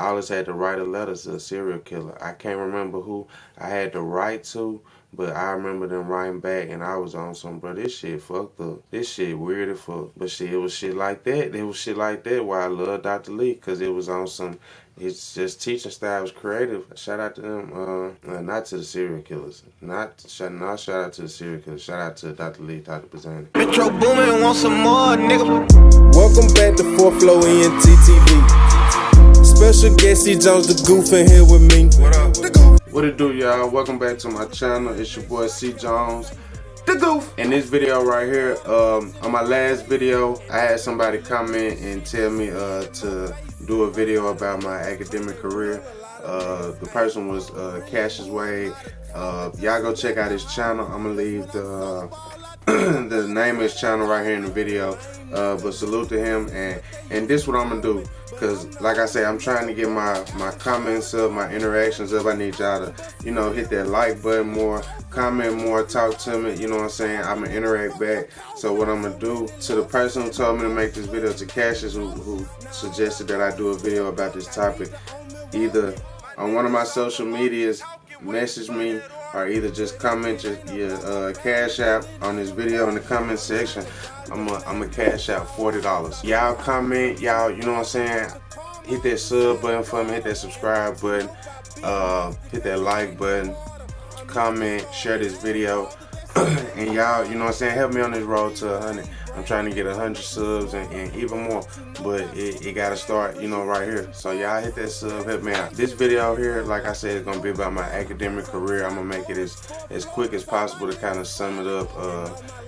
I always had to write a letter to a serial killer. I can't remember who I had to write to, but I remember them writing back, and I was on some, bro, this shit fucked up. This shit weird as fuck. But shit, it was shit like that. It was shit like that why I love Dr. Lee, because it was on some, it's just teaching style was creative. Shout out to them, not to the serial killers. Shout out to the serial killers. Shout out to Dr. Lee, Dr. Bazani. Metro Boomin want some more, nigga. Welcome back to 4th Flow ENT TV. Special guest C Jones the Goof in here with me. What up? What it do, y'all? Welcome back to my channel. It's your boy C Jones the Goof. In this video right here, on my last video, I had somebody comment and tell me to do a video about my academic career. The person was Cassius Wade. Y'all go check out his channel. I'm gonna leave the the name of his channel right here in the video. But salute to him, and this what I'm gonna do, because like I say, I'm trying to get my comments up, my interactions up. I need y'all to, you know, hit that like button more, comment more, talk to me, you know what I'm saying? I'm gonna interact back. So what I'm gonna do, to the person who told me to make this video, to Cassius, who suggested that I do a video about this topic, either on one of my social medias, message me, or either just comment your cash app on this video in the comment section. I'm a cash out $40. Y'all comment, y'all, you know what I'm saying? Hit that sub button for me, hit that subscribe button, hit that like button, comment, share this video, and y'all, you know what I'm saying, help me on this road to 100. I'm trying to get 100 subs and even more, but it gotta start, you know, right here. So y'all hit that sub, help me out. This video here, like I said, is gonna be about my academic career. I'm gonna make it as quick as possible to kind of sum it up,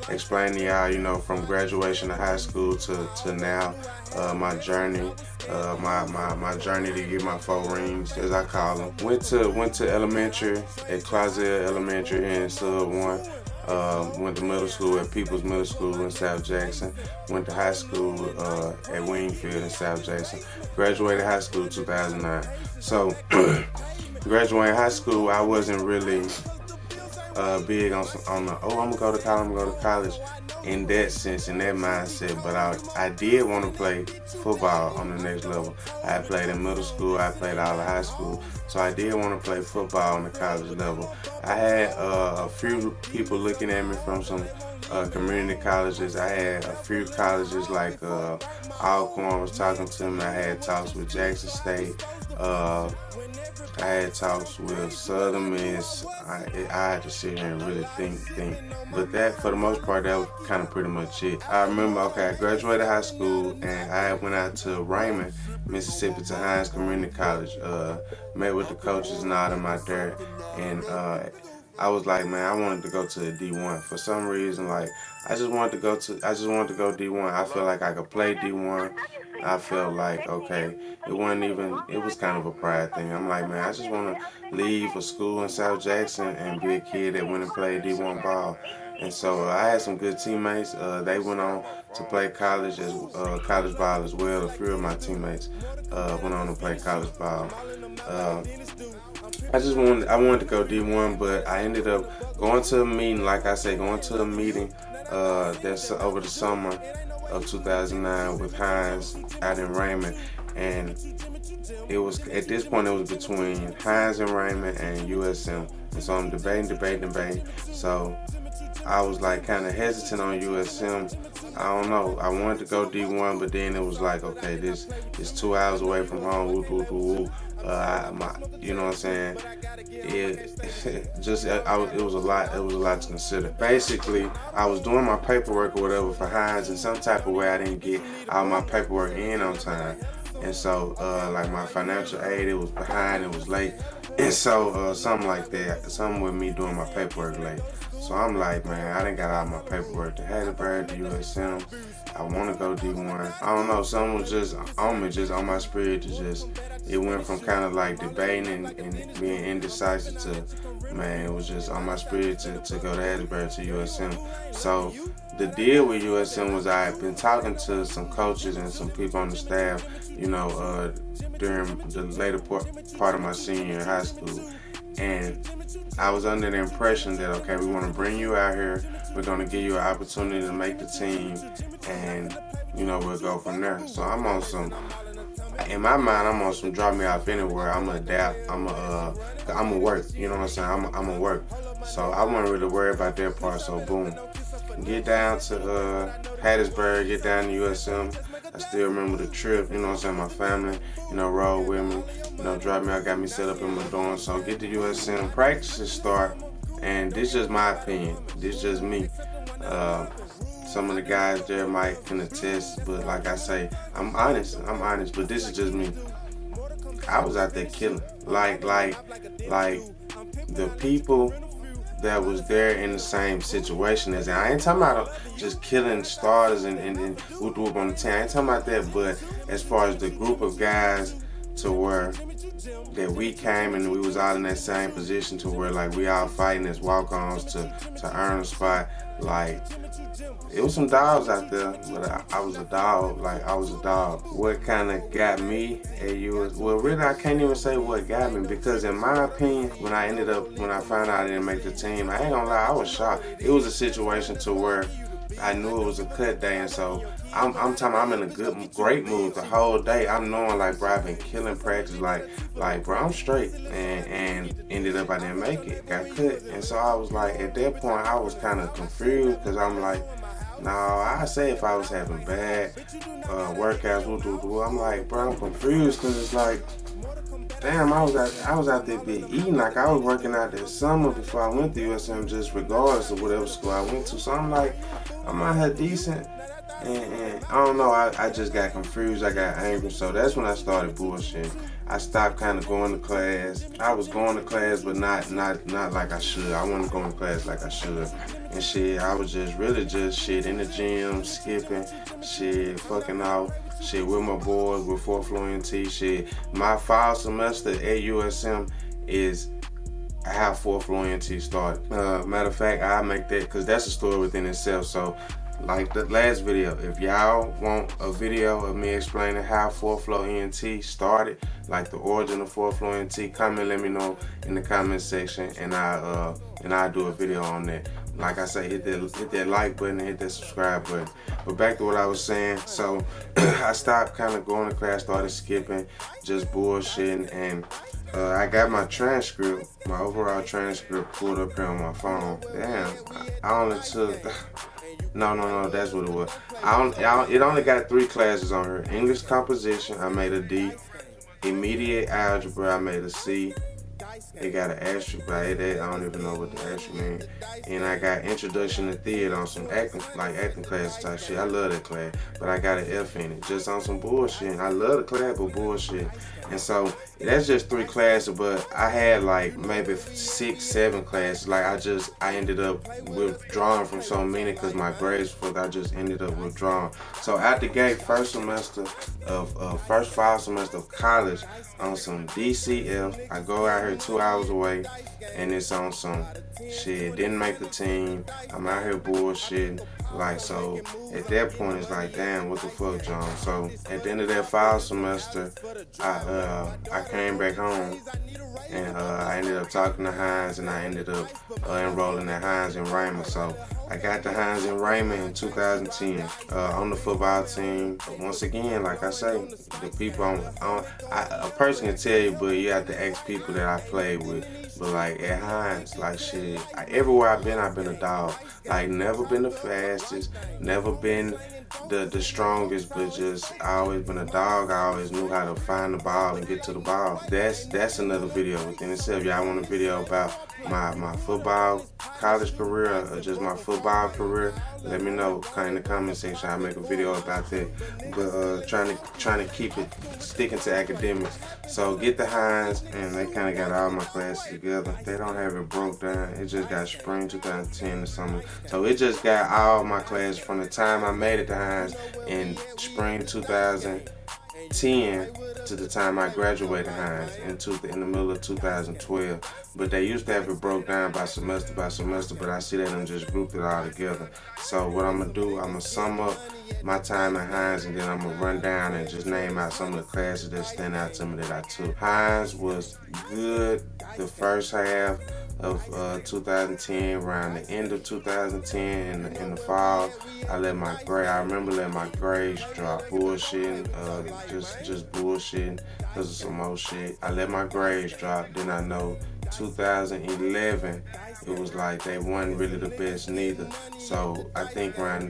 explain to y'all, you know, from graduation to high school to now, my journey, my journey to get my 4 rings, as I call them. Went to elementary at Clausell Elementary here in Sub 1. Went to middle school at People's Middle School in South Jackson. Went to high school at Wingfield in South Jackson. Graduated high school 2009. So graduating high school, I wasn't really big on the, oh, I'm gonna go to college in that sense, in that mindset. But I did want to play football on the next level. I played in middle school, I played all of high school, so I did want to play football on the college level. I had a few people looking at me from some community colleges. I had a few colleges like Alcorn was talking to me. I had talks with Jackson State. I had talks with Southern Miss. I had to sit here and really think. But that, for the most part, that was kind of pretty much it. I remember, okay, I graduated high school and I went out to Raymond, Mississippi, to Hines Community College. Met with the coaches and all them out there, and I was like, man, I wanted to go to D1 for some reason. Like, I just wanted to go D1. I feel like I could play D1. I felt like, okay, it was kind of a pride thing. I'm like, man, I just want to leave a school in South Jackson and be a kid that went and played D1 ball. And so I had some good teammates. They went on to play college ball as well. A few of my teammates went on to play college ball. I wanted to go D1, but I ended up going to a meeting, like I said, that's over the summer of 2009 with Hines out in Raymond, and it was, at this point, it was between Hines and Raymond and USM, and so I'm debating. So I was like kind of hesitant on USM. I don't know. I wanted to go D1, but then it was like, okay, this is 2 hours away from home. Woo. You know what I'm saying? It was a lot. It was a lot to consider. Basically, I was doing my paperwork or whatever for Hines, and some type of way I didn't get all my paperwork in on time, and so like my financial aid, it was behind, it was late, and so something like that, something with me doing my paperwork late. So I'm like, man, I done got all my paperwork to Hattiesburg, to USM. I want to go D1. I don't know, something was just on me, just on my spirit to just, it went from kind of like debating and being indecisive to, man, it was just on my spirit to go to Hattiesburg, to USM. So the deal with USM was, I had been talking to some coaches and some people on the staff, you know, during the later part of my senior year in high school. And I was under the impression that, okay, we want to bring you out here, we're going to give you an opportunity to make the team, and, you know, we'll go from there. So I'm on some, in my mind, I'm on some drop me off anywhere. I'm gonna adapt. I'm gonna work. You know what I'm saying? I'm gonna work. So I wasn't really worried about that part. So boom, get down to Hattiesburg, get down to USM. I still remember the trip. You know what I'm saying? My family, rode with me. Dropped me out, got me set up in my dorm. So get to USM, practices start, and this is just my opinion. This is just me. Some of the guys there might can attest, but like I say, I'm honest, but this is just me. I was out there killing. Like the people that was there in the same situation as I ain't talking about just killing starters and whoop on the team. I ain't talking about that, but as far as the group of guys to where that we came and we was all in that same position to where like we all fighting as walk-ons to earn a spot. Like it was some dogs out there, but I was a dog. Like I was a dog. What kind of got me at US? Well, really, I can't even say what got me because, in my opinion, when I found out I didn't make the team, I ain't gonna lie, I was shocked. It was a situation to where I knew it was a cut day, and so I'm in a great mood the whole day. I'm knowing like, bro, I've been killing practice, like bro, I'm straight, and ended up I didn't make it, got cut, and so I was like, at that point, I was kind of confused because I'm like. No, I say if I was having bad workouts, I'm like, bro, I'm confused because it's like, damn, I was out there big eating, like I was working out that summer before I went to USM, just regardless of whatever school I went to. So I'm like, I'm out here decent, and I don't know, I just got confused, I got angry, so that's when I started bullshitting. I stopped kind of going to class. I was going to class, but not like I should. I wasn't going to class like I should. And shit, I was just shit in the gym, skipping, shit, fucking out, shit with my boys, with 4th Floor ENT, shit. My fall semester at USM is how 4th Floor ENT started. Matter of fact, I'll make that, because that's a story within itself. So, like the last video, if y'all want a video of me explaining how 4th Floor ENT started, like the origin of 4th Floor ENT, comment, let me know in the comment section, and I'll do a video on that. Like I say, hit that like button and hit that subscribe button. But back to what I was saying, so I stopped kind of going to class, started skipping, just bullshitting, and I got my transcript, my overall transcript pulled up here on my phone. Damn, I only took... No, that's what it was. It only got 3 classes on here. English composition, I made a D. Immediate algebra, I made a C. It got an asterisk by it. I don't even know what the asterisk means. And I got introduction to theater on some acting class type shit. I love that class, but I got an F in it, just on some bullshit. I love the class, but bullshit. And so that's just 3 classes, but I had like maybe 6, 7 classes. Like I ended up withdrawing from so many because my grades I just ended up withdrawing. So out the gate, first fall semester of college on some DCF. I go out here 2 hours away, and it's on some shit. Didn't make the team. I'm out here bullshitting. Like, so at that point, it's like, damn, what the fuck, John? So at the end of that fall semester, I came back home, and I ended up talking to Hines, and I ended up enrolling at Hines in Raymond. So I got to Hines in Raymond in 2010 on the football team. Once again, like I say, the people a person can tell you, but you have to ask people that I played with. But like at Hines, like shit, everywhere I've been a dog. Like never been the fastest, never been the strongest, but just I always been a dog. I always knew how to find the ball and get to the ball. That's another video within itself. Y'all want a video about my football college career or just my football career? Let me know in the comment section. I'll make a video about that. But trying to keep it sticking to academics. So get the Hines, and they kind of got all my classes together. They don't have it broke down. It just got spring 2010 or something. So it just got all my classes from the time I made it to Hines in spring 2010 to the time I graduated Hines in the middle of 2012. But they used to have it broke down by semester, but I see that and just grouped it all together. So what I'm gonna do, I'm gonna sum up my time at Hines, and then I'm gonna run down and just name out some of the classes that stand out to me that I took. Hines was good the first half. of 2010, around the end of 2010 in the fall. I remember letting my grades drop, bullshitting, just bullshitting because of some more shit. I let my grades drop. Then I know 2011, it was like they weren't really the best neither. So I think around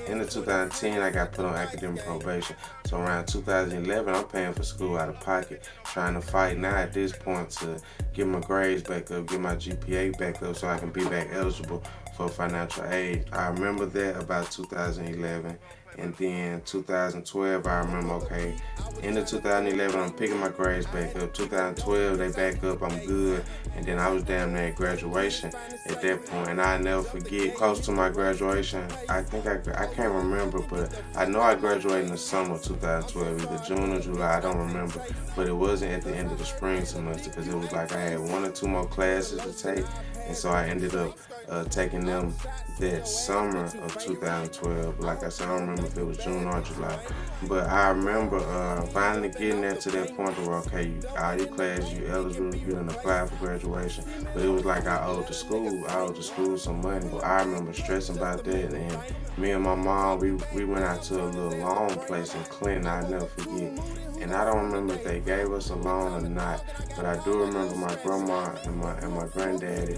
end of 2010, I got put on academic probation. So around 2011, I'm paying for school out of pocket, trying to fight now at this point to get my grades back up, get my GPA back up so I can be back eligible for financial aid. I remember that about 2011. And then 2012, I remember, okay, end of 2011, I'm picking my grades back up. 2012, they back up, I'm good. And then I was damn near at graduation at that point. And I never forget, close to my graduation, I think I can't remember, but I know I graduated in the summer of 2012, either June or July, I don't remember. But it wasn't at the end of the spring semester because it was like I had 1 or 2 more classes to take. And so I ended up taking them that summer of 2012. Like I said, I don't remember if it was June or July. But I remember finally getting there to that point where, okay, all your classes, you eligible, you done apply for graduation. But it was like I owed the school some money. But I remember stressing about that. And me and my mom, we went out to a little loan place in Clinton, I'll never forget. And I don't remember if they gave us a loan or not, but I do remember my grandma and my granddaddy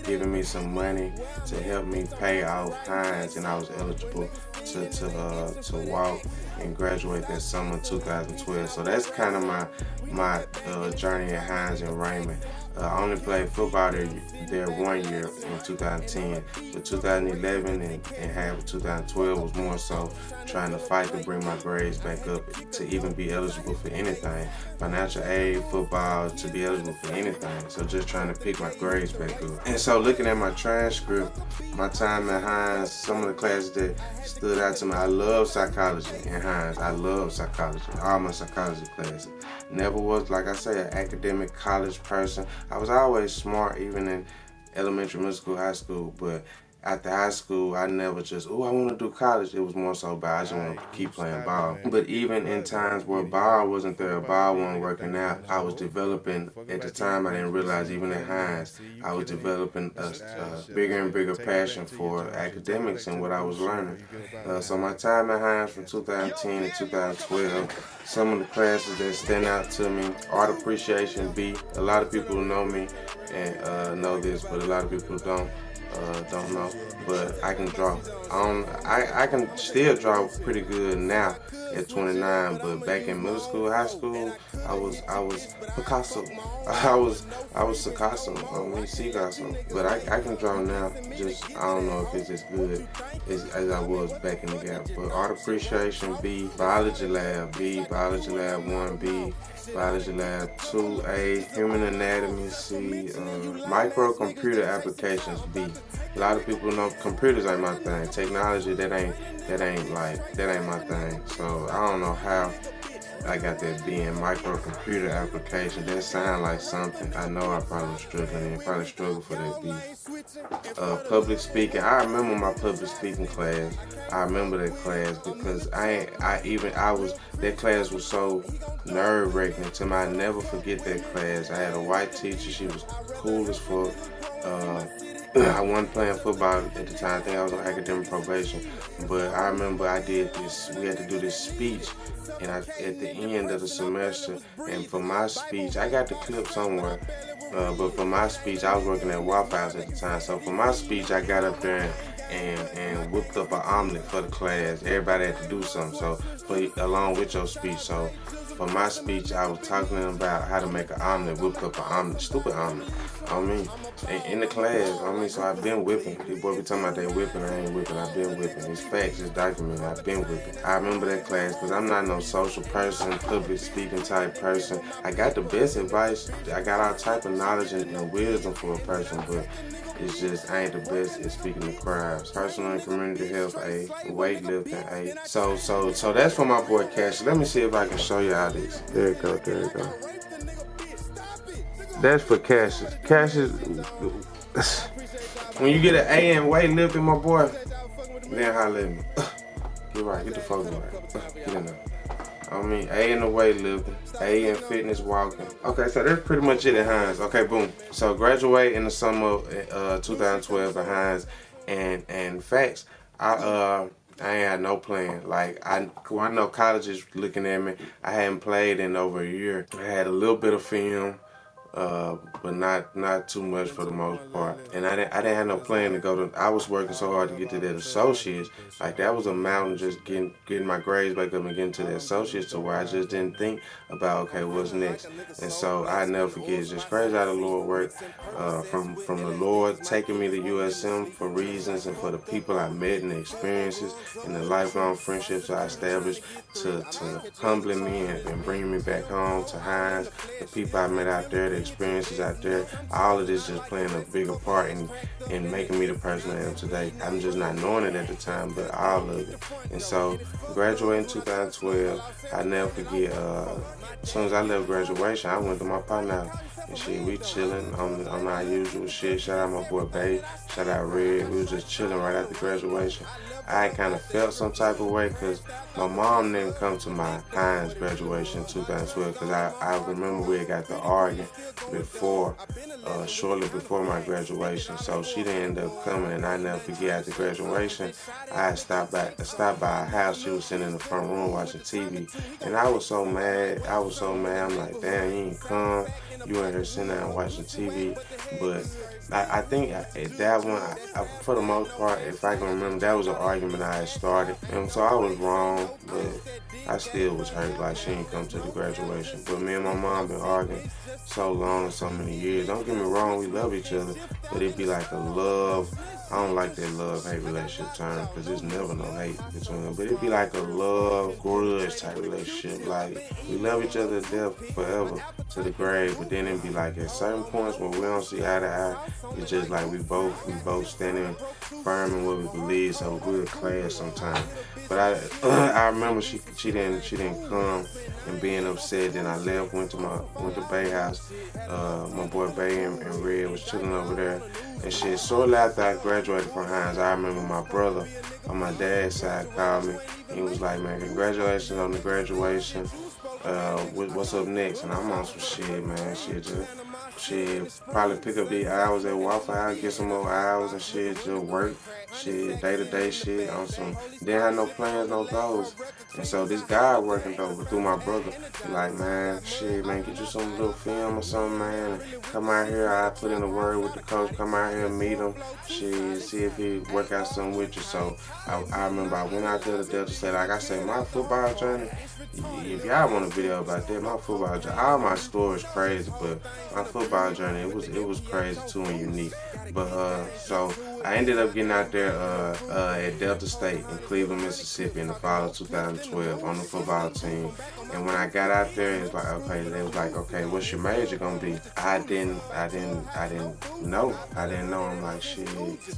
giving me some money to help me pay off Hines, and I was eligible to walk and graduate that summer 2012. So that's kind of my journey at Hines and Raymond. I only played football there 1 year in 2010, but 2011 and half of 2012 was more so trying to fight to bring my grades back up to even be eligible for anything. Financial aid, football, to be eligible for anything. So just trying to pick my grades back up. And so looking at my transcript, my time at Hines, some of the classes that stood out to me, I love psychology in Hines. I love psychology, all my psychology classes. Never was, like I say, an academic college person. I was always smart, even in elementary, middle school, high school, but after high school, I never just, I want to do college. It was more so about I just want to keep playing ball. But even in times where ball wasn't there, ball wasn't working out, I was developing, at the time I didn't realize, even at Hines, I was developing a bigger and bigger passion for academics and what I was learning. So my time at Hines from 2010 to 2012, some of the classes that stand out to me, Art Appreciation B. A lot of people know me and know this, but a lot of people don't know, but I can draw. I can still draw pretty good now at 29, but back in middle school, high school, I was Picasso. I was Picasso, Picasso. But I can draw now. Just I don't know if it's as good as I was back in the gap. But Art Appreciation B, Biology Lab B, Biology Lab 1B. Biology Lab 2A, Human Anatomy C, Microcomputer Applications B. A lot of people know computers ain't my thing. Technology, that ain't my thing. So I don't know how I got that B in microcomputer application. That sound like something. I know I probably struggle for that B. Public speaking. I remember my public speaking class. I remember that class because that class was so nerve-wracking to me. I never forget that class. I had a white teacher. She was cool as fuck. I wasn't playing football at the time. I think I was on academic probation. But I remember we had to do this speech and at the end of the semester. And for my speech, I got the clip somewhere. But for my speech, I was working at Waffle House at the time. So for my speech, I got up there and whipped up an omelet for the class. Everybody had to do something. So along with your speech. So for my speech, I was talking to them about how to make an omelet, whipped up an omelet, stupid omelet. In the class, so I've been whipping. These boys be talking about they whipping, I ain't whipping, I've been whipping. It's facts, it's documented, I've been whipping. I remember that class because I'm not no social person, public speaking type person. I got the best advice, I got all type of knowledge and wisdom for a person, but it's just, I ain't the best at speaking to crowds. Personal and community health, A. Weightlifting, A. So that's for my boy Cassius. Let me see if I can show you how this. There it go. That's for Cassius. Cassius, when you get an A in weightlifting, my boy, then holler at me. Get right, get the focus right. Get in there. I mean, A in the weightlifting, A in fitness walking. Okay, so that's pretty much it at Hines. Okay, boom. So graduate in the summer of 2012 at Hines, and facts, I ain't had no plan. Like I know colleges looking at me. I hadn't played in over a year. I had a little bit of film. But not too much for the most part. And I didn't have no plan to go to. I was working so hard to get to that associates. Like that was a mountain, just getting my grades back up and getting to the associates, to where I just didn't think about, okay, what's next. And so I never forget. It's just crazy how the Lord worked. From the Lord taking me to USM for reasons, and for the people I met and the experiences and the lifelong friendships I established, to humbling me and bringing me back home to Hines, the people I met out there, the experiences out there, all of this just playing a bigger part in making me the person I am today. I'm just not knowing it at the time, but all of it. And so graduating 2012, I never forget, as soon as I left graduation, I went to my partner and shit, we chilling on our usual shit. Shout out my boy Bay, shout out Red. We was just chilling right after graduation. I kind of felt some type of way because my mom didn't come to my Hines graduation in 2012, because I remember we had got to arguing shortly before my graduation. So she didn't end up coming, and I never forget, after graduation, I stopped by her house. She was sitting in the front room watching TV, and I was so mad. I'm like, damn, you ain't come. You in here sitting down watching TV. But I think that one, for the most part, if I can remember, that was an argument I had started. And so I was wrong, but I still was hurt, like she ain't come to the graduation. But me and my mom been arguing so long and so many years. Don't get me wrong, we love each other, but it'd be like a love. I don't like that love-hate relationship term, because there's never no hate between them. But it'd be like a love-grudge type relationship. Like, we love each other to death forever, to the grave. But then it'd be like at certain points where we don't see eye to eye, it's just like we both standing firm in what we believe, so we'll clash sometimes. But I remember she didn't come, and being upset. Then I left, went to Bay House. My boy Bay and Red was chilling over there. And shit, shortly after I graduated from Hines, I remember my brother on my dad's side called me. He was like, man, congratulations on the graduation. What's up next? And I'm on some shit, man. Shit, probably pick up the hours at Waffle House, get some more hours and shit, just work, shit, day-to-day shit on some. Didn't have no plans, no goals. And so this guy working though, through my brother, like, man, shit, man, get you some little film or something, man. Come out here, I put in a word with the coach, come out here and meet him, shit, see if he work out something with you. So I remember I went out there to Delta State. Like I said, my football journey, if y'all want a video about that, my football journey, all my stories crazy, but my football journey, it was crazy too and unique. But so I ended up getting out there at Delta State in Cleveland, Mississippi in the fall of 2012 on the football team. And when I got out there, it's like, okay, they was like, okay, what's your major gonna be? I didn't know. I'm like, shit.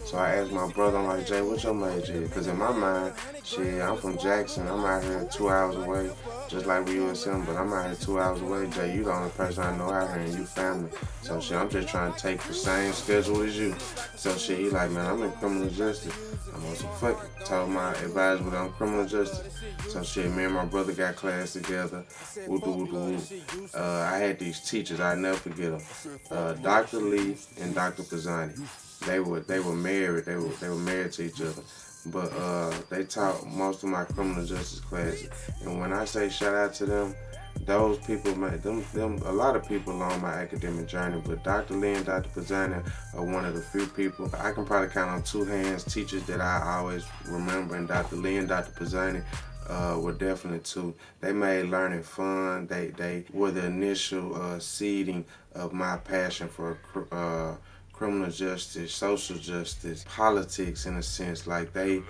So I asked my brother, I'm like, Jay, what's your major? Because in my mind, shit, I'm from Jackson. I'm out here 2 hours away, just like we USM, but I'm out here 2 hours away. Jay, you the only person I know out here, and you family. So shit, I'm just trying to take the same schedule as you. So shit, he like, man, I'm in criminal justice. I'm on some fuck it. Told my advisor that I'm criminal justice. So shit, me and my brother got class together. I had these teachers, I never forget them. Dr. Lee and Dr. Pisani. They were married. They were married to each other. But they taught most of my criminal justice classes. And when I say shout out to them, those people made them a lot of people along my academic journey, but Dr. Lee and Dr. Pisani are one of the few people I can probably count on two hands, teachers that I always remember, and Dr. Lee and Dr. Pisani were definitely two. They made learning fun. They were the initial seeding of my passion for criminal justice, social justice, politics in a sense. Like they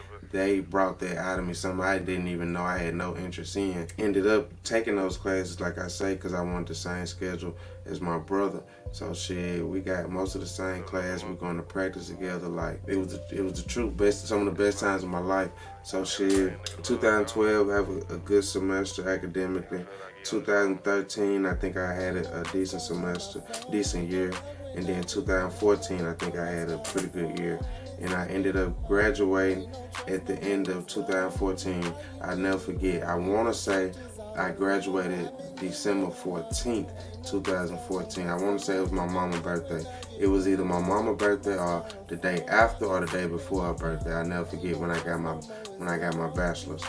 brought that out of me, something I didn't even know I had no interest in. Ended up taking those classes, like I say, because I wanted the same schedule as my brother. So shit, we got most of the same class. We're going to practice together. Like it was the true best, some of the best times of my life. So shit, 2012 have a good semester academically. 2013, I think I had a decent semester, decent year. And then 2014, I think I had a pretty good year. And I ended up graduating at the end of 2014. I'll never forget. I want to say I graduated December 14th, 2014. I want to say it was my mama's birthday. It was either my mama's birthday or the day after or the day before her birthday. I'll never forget when I got my bachelor's.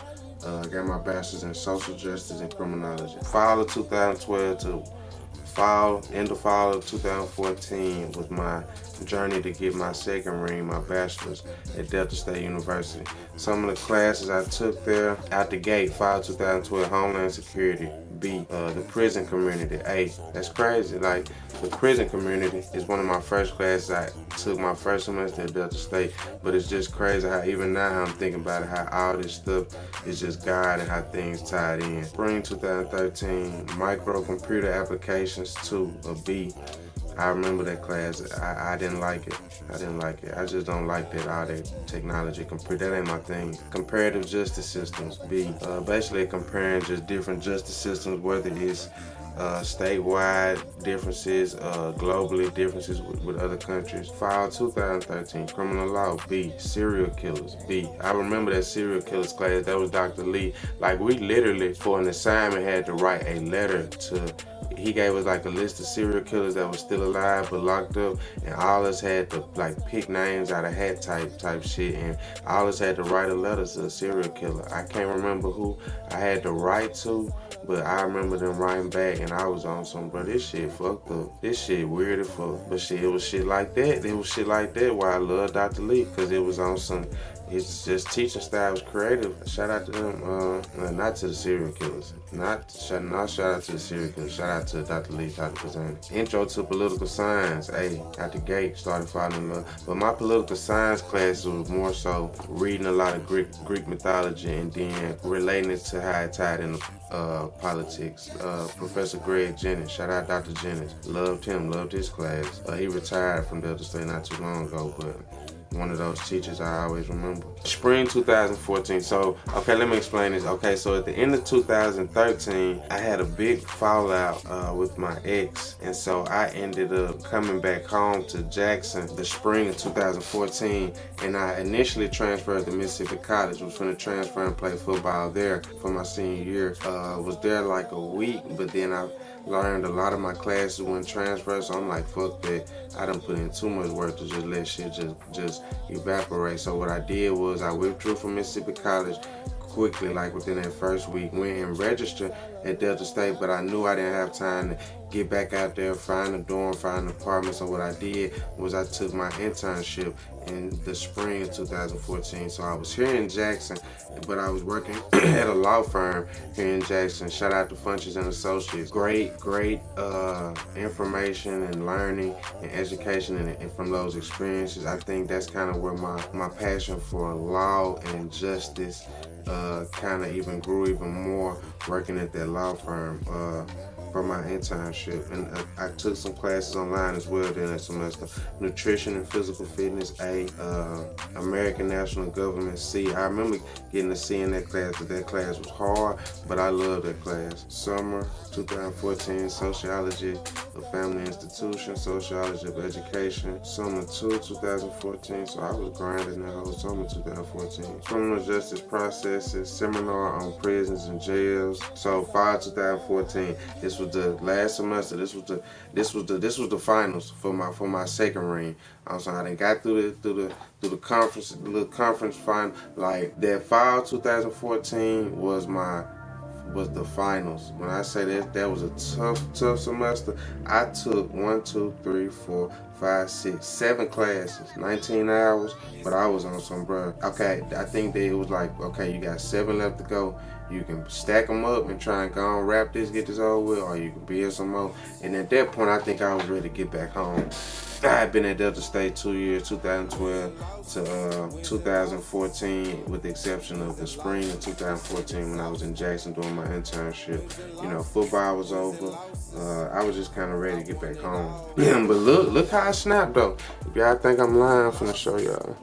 I got my bachelor's in social justice and criminology. Fall of 2012 to end of fall of 2014 was my journey to get my second ring, my bachelor's at Delta State University. Some of the classes I took there, out the gate, fall 2012, Homeland Security. B, the prison community. A, that's crazy. Like, the prison community is one of my first classes I took my first semester at Delta State, but it's just crazy how even now I'm thinking about it, how all this stuff is just God and how things tied in. Spring 2013, microcomputer applications 2, a B. I remember that class. I didn't like it. I just don't like that all that technology. That ain't my thing. Comparative justice systems, B. Basically comparing just different justice systems, whether it's statewide differences, globally differences with other countries. Fall 2013, criminal law, B. Serial killers, B. I remember that serial killers class. That was Dr. Lee. Like, we literally, for an assignment, had to write a letter to. He gave us like a list of serial killers that were still alive but locked up, and all us had to like pick names out of hat type shit, and all us had to write a letter to a serial killer. I can't remember who I had to write to, but I remember them writing back, and I was on some, bro, this shit fucked up. This shit weird as fuck. But shit, it was shit like that. It was shit like that why I love Dr. Lee, because it was on some. It's just teaching style was creative. Shout out to them, not to the serial killers. Not shout out to the serial killers. Shout out to Dr. Lee, Dr. Kazani. Intro to political science. Hey, out the gate, started falling in love. But my political science class was more so reading a lot of Greek mythology and then relating it to how it tied into politics. Professor Greg Jennings, shout out Dr. Jennings. Loved him, loved his class. He retired from Delta State not too long ago, but one of those teachers I always remember. Spring 2014. So, okay, let me explain this. Okay, so at the end of 2013, I had a big fallout with my ex, and so I ended up coming back home to Jackson the spring of 2014, and I initially transferred to Mississippi College. Was going to transfer and play football there for my senior year. Was there like a week, but then I learned a lot of my classes wouldn't transfer, so I'm like, fuck that. I done put in too much work to just let shit just evaporate. So what I did was I withdrew from Mississippi College quickly, like within that first week, went and registered at Delta State, but I knew I didn't have time to get back out there, find a dorm, find an apartment. So what I did was I took my internship in the spring of 2014. So I was here in Jackson, but I was working at a law firm here in Jackson. Shout out to Funches and Associates. Great information and learning and education and from those experiences. I think that's kind of where my passion for law and justice kind of even grew even more working at that law firm for my internship. And I took some classes online as well during that semester. Nutrition and physical fitness, A. American National Government, C. I remember getting a C in that class, but that class was hard, but I loved that class. Summer 2014, Sociology of Family Institution, Sociology of Education. Summer 2, 2014, so I was grinding that whole summer 2014. Criminal Justice Processes, Seminar on Prisons and Jails. So fall 2014, this was the last semester. This was the finals for my second ring. So I done got through the conference, the little conference final. Like that fall 2014 was the finals. When I say that was a tough semester. I took 7 classes, 19 hours, but I was on some, bruh. Okay, I think that it was like, okay, you got 7 left to go. You can stack them up and try and go and wrap this, get this over with, or you can build some more. And at that point, I think I was ready to get back home. I had been at Delta State 2 years, 2012 to 2014, with the exception of the spring of 2014 when I was in Jackson doing my internship. You know, football was over. I was just kind of ready to get back home. But look how I snapped though. If y'all think I'm lying, I'm finna show y'all.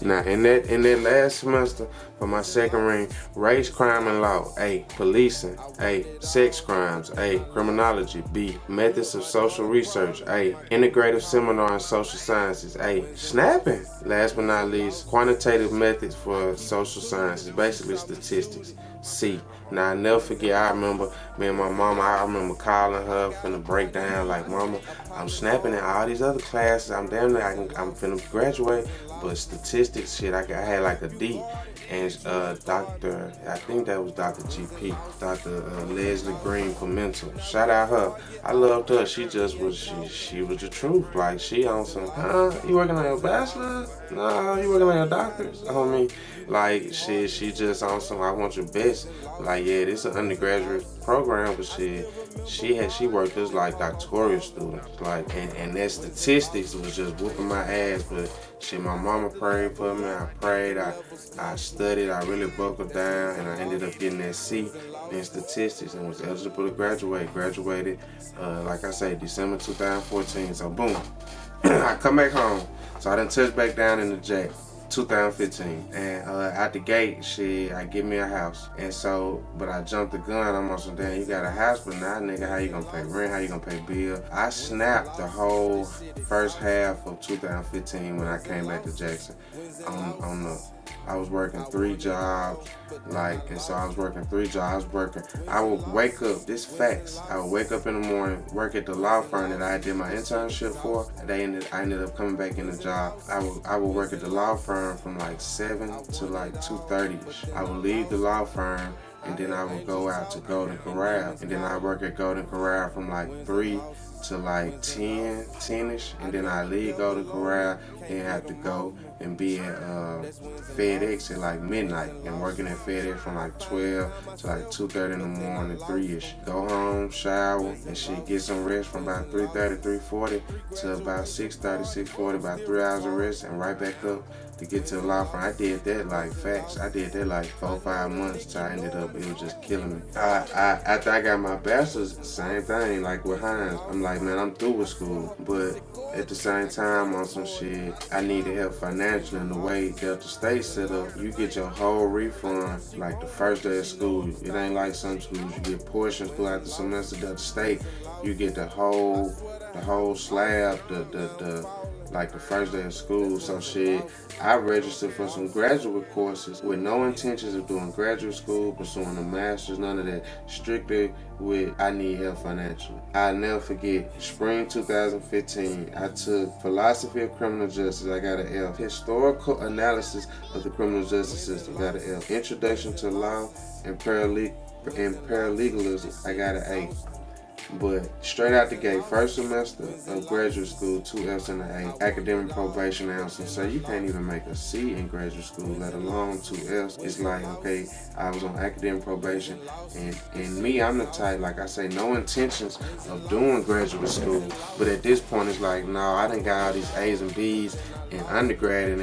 Now in that last semester for my second ring, race, crime, and law, A, policing, A, sex crimes, A, criminology, B, methods of social research, A, integrative seminar in social sciences, A, snapping. Last but not least, quantitative methods for social sciences, basically statistics, C. Now I never forget, I remember me and my mama, I remember calling her finna break down like, mama, I'm snapping in all these other classes, I'm damn near, I'm finna graduate, but statistics shit, I had like a D. And Dr. I think that was Dr. GP, Dr. Leslie Green Pimental. Shout out her. I loved her. She just was, she was the truth. Like, she on some, you working on your bachelor's? No, you working on your doctor's? I mean, like, she just on some, I want your best. Like, yeah, this is an undergraduate program, but she worked as like doctoral students. Like, and that statistics was just whooping my ass, but shit, my mama prayed for me, I prayed, I studied, I really buckled down, and I ended up getting that C in statistics and was eligible to graduate. Graduated, like I say, December 2014, so boom. I come back home, so I done touched back down in the Jack, 2015, and out the gate, I get me a house, and so, but I jumped the gun. I'm on some, damn, you got a house, but now, nigga, how you gonna pay rent? How you gonna pay bill? I snapped the whole first half of 2015 when I came back to Jackson. I was working 3 jobs, like, and so I was working 3 jobs. I would wake up, this facts, I would wake up in the morning, work at the law firm that I did my internship for. I ended up coming back in the job. I would work at the law firm from like 7 to like 2:30. I would leave the law firm, and then I would go out to Golden Corral, and then I work at Golden Corral from like 3 to like 10-ish, and then I leave Golden Corral and have to go and be at FedEx at like midnight, and working at FedEx from like 12 to like 2:30 in the morning, 3-ish. Go home, shower, and shit, get some rest from about 3:30, 3:40 to about 6:30, 6:40, about 3 hours of rest, and right back up to get to the law firm. I did that like facts. I did that like 4-5 months till I ended up, it was just killing me. After I got my bachelor's, same thing, like with Hines. I'm like, man, I'm through with school, but at the same time on some shit, I needed help financially. In the way Delta State set up, you get your whole refund like the first day of school. It ain't like some schools, you get portions throughout the semester. Delta State, you get the whole slab, like the first day of school. So shit, I registered for some graduate courses with no intentions of doing graduate school, pursuing a master's, none of that. Strictly with, I need help financially. I'll never forget, spring 2015, I took philosophy of criminal justice, I got an F. Historical analysis of the criminal justice system, got an F. Introduction to law and paralegalism, I got an A. But straight out the gate, first semester of graduate school, 2 F's and an A. Academic probation announcement. So you can't even make a C in graduate school, let alone 2 F's. It's like, okay, I was on academic probation, and me, I'm the type, like I say, no intentions of doing graduate school. But at this point, it's like, no, I done got all these A's and B's in undergrad and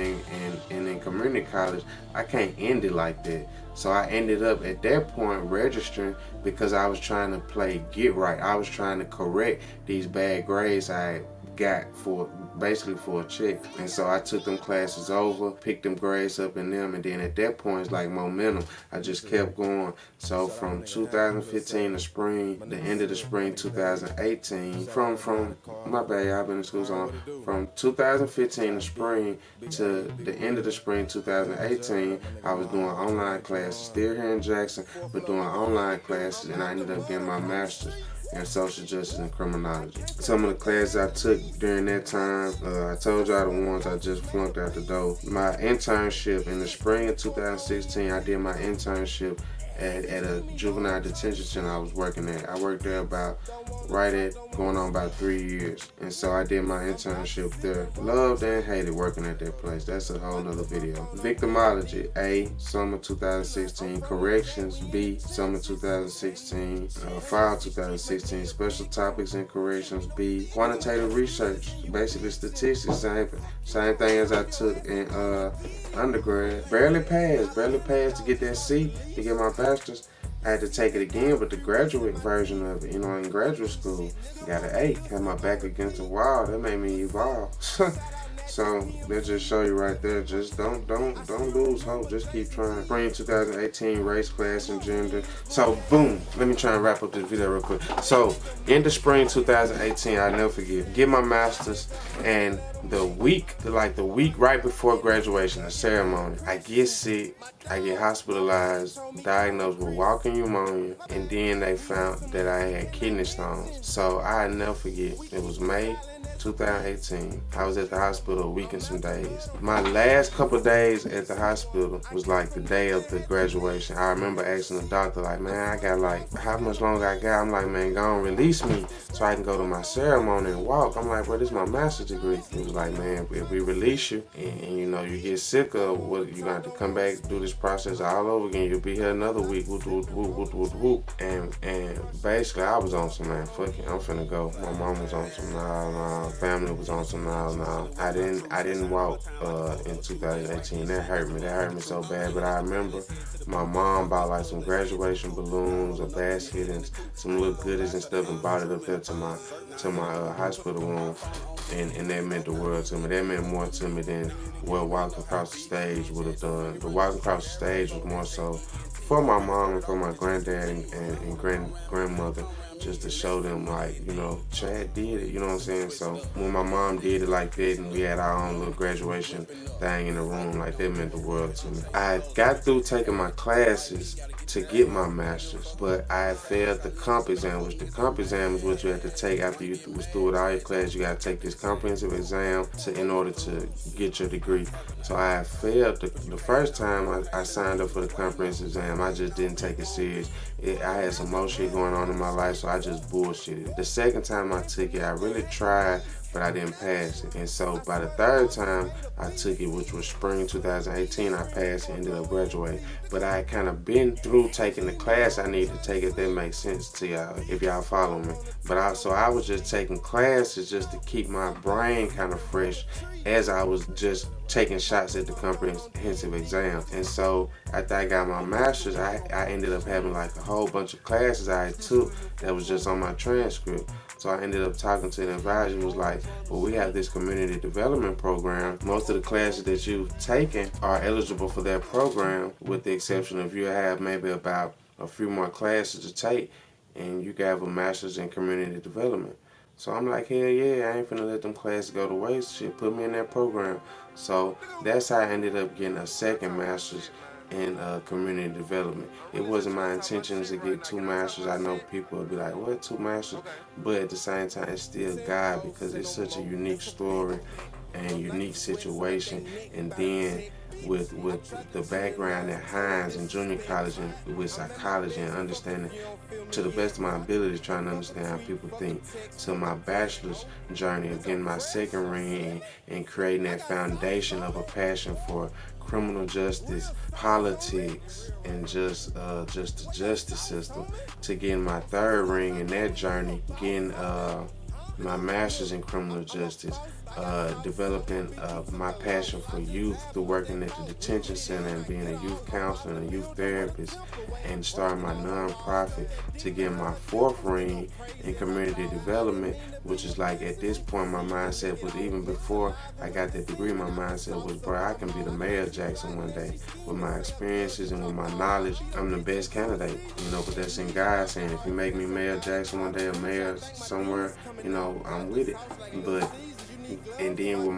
in community college. I can't end it like that. So I ended up at that point registering because I was trying to play get right. I was trying to correct these bad grades I got basically for a check. And so I took them classes over, picked them grades up in them, and then at that point it's like momentum. I just kept going. So from 2015 to spring, the end of the spring 2018, from my bad, I've been in school so long. From 2015 to spring to the end of the spring 2018, I was doing online classes, still here in Jackson, but doing online classes, and I ended up getting my master's in social justice and criminology. Some of the classes I took during that time, I told y'all the ones I just flunked out the door. My internship in the spring of 2016, I did my internship at a juvenile detention center I was working at. I worked there going on about 3 years. And so I did my internship there. Loved and hated working at that place. That's a whole nother video. Victimology, A, summer 2016. Corrections, B, summer 2016. Fall 2016. Special topics in corrections, B. Quantitative research, basically statistics, same thing as I took in undergrad. Barely passed to get that C, to get my bachelor's. I had to take it again, but the graduate version of it, in graduate school, got an 8, had my back against the wall. That made me evolve. So that just show you right there. Just don't lose hope. Just keep trying. Spring 2018, race, class, and gender. So boom. Let me try and wrap up this video real quick. So in the spring 2018, I'll never forget. Get my master's, and the week right before graduation, the ceremony, I get sick. I get hospitalized, diagnosed with walking pneumonia, and then they found that I had kidney stones. So I'll never forget. It was May 2018. I was at the hospital a week and some days. My last couple of days at the hospital was like the day of the graduation. I remember asking the doctor, like, man, I got like, how much longer I got? I'm like, man, go on, release me so I can go to my ceremony and walk. I'm like, bro, this is my master's degree. He was like, man, if we release you and you know, you get sick of what, you got to come back, do this process all over again. You'll be here another week. Whoop, whoop, whoop, whoop, whoop, whoop. And basically, I was on some, man, fuck it, I'm finna go. My mom was on some, nah. Family was on some, nah. I didn't walk in 2018. That hurt me so bad. But I remember my mom bought like some graduation balloons, a basket, and some little goodies and stuff, and brought it up there to my hospital room. And that meant the world to me. That meant more to me than what walking across the stage would have done. The walking across the stage was more so for my mom and for my granddad and grandmother, just to show them, like, you know, Chad did it, you know what I'm saying? So when my mom did it like that and we had our own little graduation thing in the room, like, that meant the world to me. I got through taking my classes to get my master's, but I failed the comp exam, which the comp exam is what you have to take after you was through with all your classes. You got to take this comprehensive exam in order to get your degree. So I failed the first time I signed up for the comprehensive exam. I just didn't take it serious. I had some more shit going on in my life, so I just bullshitted. The second time I took it, I really tried, but I didn't pass it. And so by the third time I took it, which was spring 2018, I passed and ended up graduating. But I had kind of been through taking the class I needed to take, if that makes sense to y'all, if y'all follow me. But I was just taking classes just to keep my brain kind of fresh as I was just taking shots at the comprehensive exam. And so after I got my master's, I ended up having like a whole bunch of classes I took that was just on my transcript. So I ended up talking to the advisor, who was like, well, we have this community development program. Most of the classes that you've taken are eligible for that program, with the exception of you have maybe about a few more classes to take, and you can have a master's in community development. So I'm like, hell yeah, I ain't finna let them classes go to waste. Shit, put me in that program. So that's how I ended up getting a second master's in community development. It wasn't my intention to get 2 masters. I know people will be like, what, 2 masters? But at the same time, it's still God, because it's such a unique story and unique situation. And then with the background at Hines and junior college and with psychology and understanding, to the best of my ability, trying to understand how people think, to my bachelor's journey of getting my second ring and creating that foundation of a passion for criminal justice, politics, and just the justice system, to getting my third ring in that journey, getting my master's in criminal justice, developing my passion for youth through working at the detention center and being a youth counselor and a youth therapist, and starting my nonprofit, to get my 4th ring in community development, which is like, at this point, my mindset was, even before I got that degree, my mindset was, bro, I can be the mayor of Jackson one day. With my experiences and with my knowledge, I'm the best candidate, you know. But that's in God's hand. If you make me mayor of Jackson one day, or mayor somewhere, you know, I'm with it. But and then with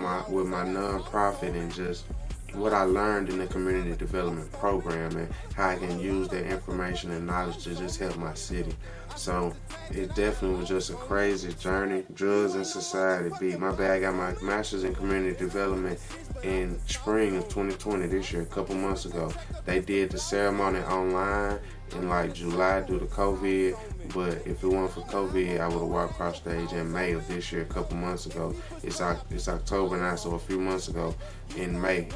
my nonprofit and just what I learned in the community development program, and how I can use that information and knowledge to just help my city. So it definitely was just a crazy journey. Drugs and society beat. My bad, I got my master's in community development in spring of 2020, this year, a couple months ago. They did the ceremony online in like July due to COVID, but if it weren't for COVID, I would have walked across stage in May of this year, a couple months ago. It's October now, so a few months ago in May,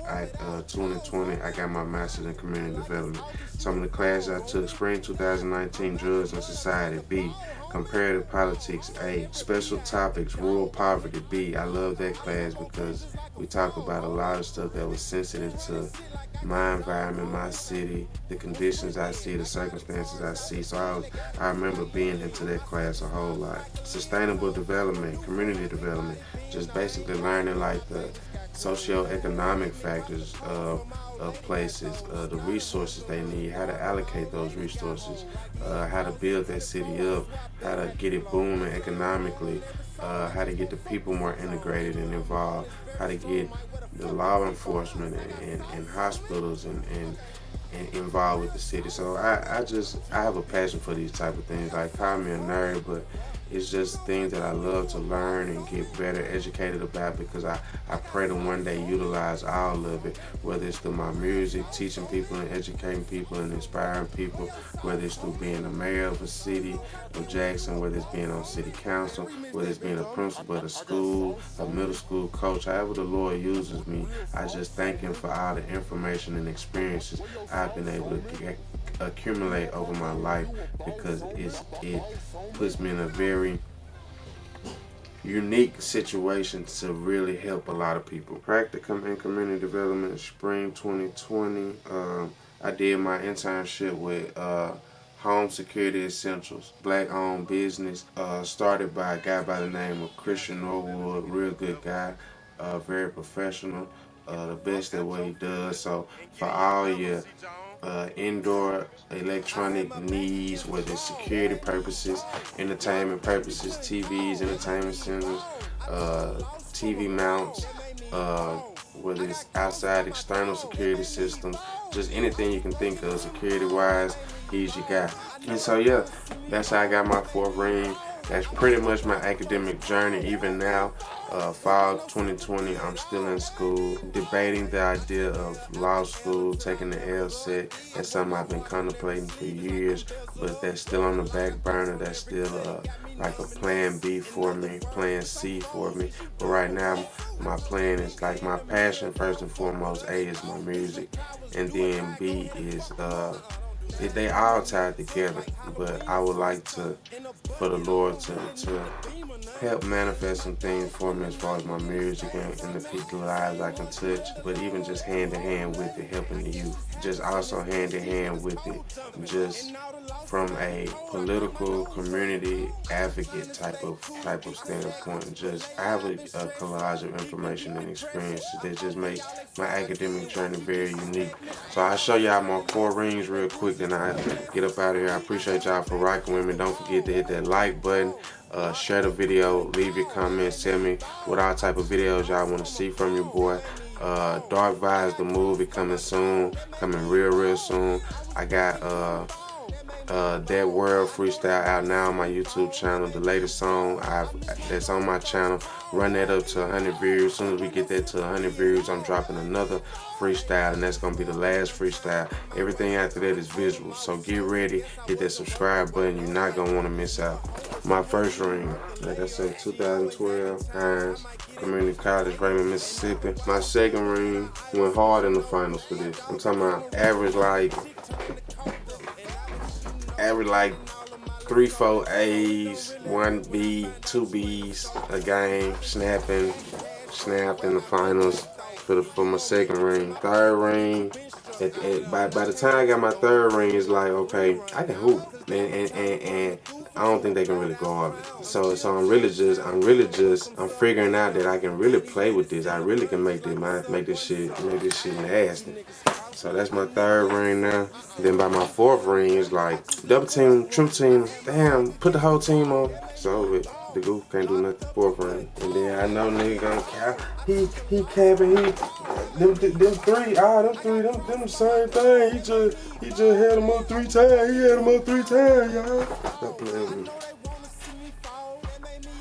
2020, I got my master's in community development. Some of the classes I took: spring 2019, drugs and society; B, comparative politics; A, special topics, rural poverty; B, I love that class because we talk about a lot of stuff that was sensitive to my environment, my city, the conditions I see, the circumstances I see. So I remember being into that class a whole lot. Sustainable development, community development, just basically learning like the socioeconomic factors of places, the resources they need, how to allocate those resources, how to build that city up, how to get it booming economically, how to get the people more integrated and involved, how to get the law enforcement and hospitals and involved with the city. So I have a passion for these type of things. Like, call me a nerd, but it's just things that I love to learn and get better educated about, because I pray to one day utilize all of it, whether it's through my music, teaching people and educating people and inspiring people, whether it's through being the mayor of a city of Jackson, whether it's being on city council, whether it's being a principal at a school, a middle school coach, however the Lord uses me. I just thank Him for all the information and experiences I've been able to accumulate over my life, because it puts me in a very unique situation to really help a lot of people. Practicum in Community Development, spring 2020. I did my internship with Home Security Essentials, black-owned business, started by a guy by the name of Christian Norwood, real good guy, very professional, the best at what he does. So for all your indoor electronic needs, whether it's security purposes, entertainment purposes, TVs, entertainment centers, TV mounts, whether it's outside external security systems, just anything you can think of security wise, he's your guy. And so yeah, that's how I got my 4th ring. That's pretty much my academic journey. Even now, fall 2020, I'm still in school, debating the idea of law school, taking the LSAT. That's something I've been contemplating for years, but that's still on the back burner. That's still like a plan B for me, plan C for me. But right now, my plan is, like, my passion first and foremost. A is my music, and then B is they all tied together, but I would like for the Lord to help manifest some things for me as far as my music and the people's lives I can touch, but even just hand in hand with it, helping the youth. Just also hand in hand with it, just from a political community advocate type of standpoint. Just I have a collage of information and experiences that just make my academic journey very unique. So I'll show y'all my 4 rings real quick, then I get up out of here. I appreciate y'all for rocking with me. Don't forget to hit that like button, share the video, leave your comments, tell me what all type of videos y'all want to see from your boy. Dark Vibes, the movie, coming soon, coming real soon. I got That World freestyle out now on my YouTube channel. The latest song that's on my channel, run that up to 100 views. As soon as we get that to 100 views, I'm dropping another freestyle, and that's gonna be the last freestyle. Everything after that is visual, so get ready, hit that subscribe button. You're not gonna want to miss out. My first ring, like I said, 2012, Hines Community College, Raymond, Mississippi. My second ring went hard in the finals for this. I'm talking about average like 3-4 A's, 1 B, 2 B's a game, snapped in the finals for my second ring. Third ring, by the time I got my third ring, it's like, okay, I can hoop, and I don't think they can really guard me. So I'm figuring out that I can really play with this. I really can make this shit nasty. So that's my third ring now. Then by my 4th ring, it's like double team, triple team. Damn, put the whole team on. So the goof can't do nothing. 4th ring. And then I know nigga gonna cap. He capping. Them 3. Them the same thing. He just had him up 3 times. He had him up 3 times, y'all. Stop playing with me.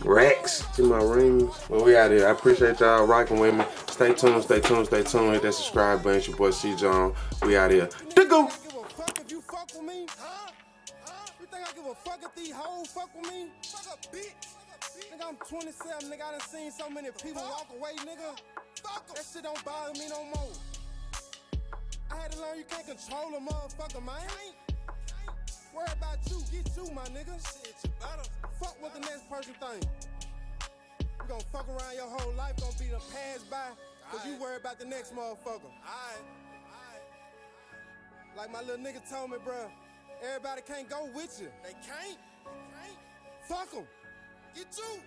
Racks to my rings. Well, we out here. I appreciate y'all rocking with me. Stay tuned. Hit that subscribe button. It's your boy C. John. We out here. The go. If you fuck with me, you think I give a fuck if these hoes fuck with me? Fuck a bitch. Nigga, I'm 27, nigga. I done seen so many people walk away, nigga. Fuck that shit don't bother me no more. I had to learn you can't control a motherfucker, man. Worry about you, get you, my nigga. Shit, you better. Fuck what the next person think. You gon' fuck around your whole life, gon' be the pass by, cause you worry about the next motherfucker. Like my little nigga told me, bruh, everybody can't go with you. They can't. Fuck them. Get you.